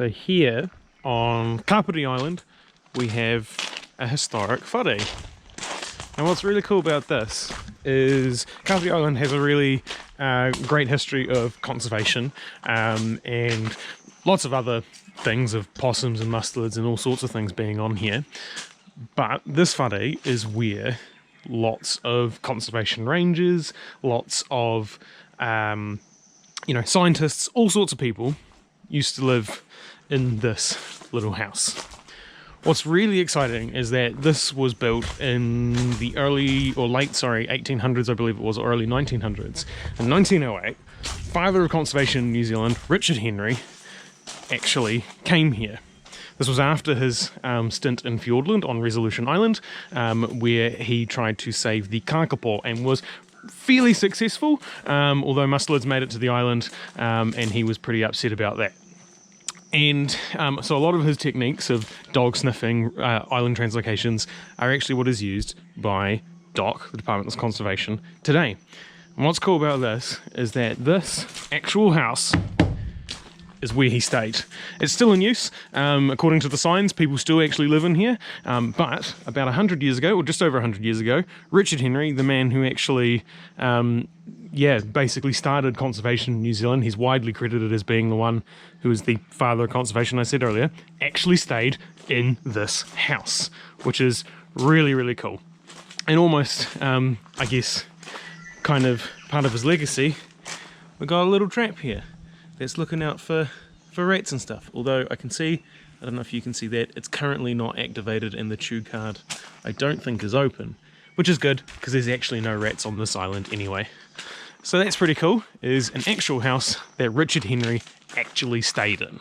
So here on Kapiti Island we have a historic whare. And what's really cool about this is Kapiti Island has a really great history of conservation and lots of other things of possums and mustelids and all sorts of things being on here. But this whare is where lots of conservation rangers, lots of scientists, all sorts of people used to live in this little house. What's really exciting is that this was built in the late 1800s, I believe it was, or early 1900s. In 1908, father of conservation in New Zealand, Richard Henry, actually came here. This was after his stint in Fiordland on Resolution Island, where he tried to save the kakapo and was fairly successful, although mustelids made it to the island, and he was pretty upset about that. And so a lot of his techniques of dog sniffing, island translocations, are actually what is used by DOC, the Department of Conservation, today. And what's cool about this is that this actual house is where he stayed. It's still in use. According to the signs, people still actually live in here. But about 100 years ago, or just over 100 years ago, Richard Henry, the man who actually basically started conservation in New Zealand, he's widely credited as being the one who was the father of conservation I said earlier, actually stayed in this house, which is really, really cool. And almost, I guess, kind of part of his legacy, we got a little trap here that's looking out for rats and stuff. Although I can see, I don't know if you can see that, it's currently not activated and the chew card I don't think is open, which is good because there's actually no rats on this island anyway. So that's pretty cool, is an actual house that Richard Henry actually stayed in.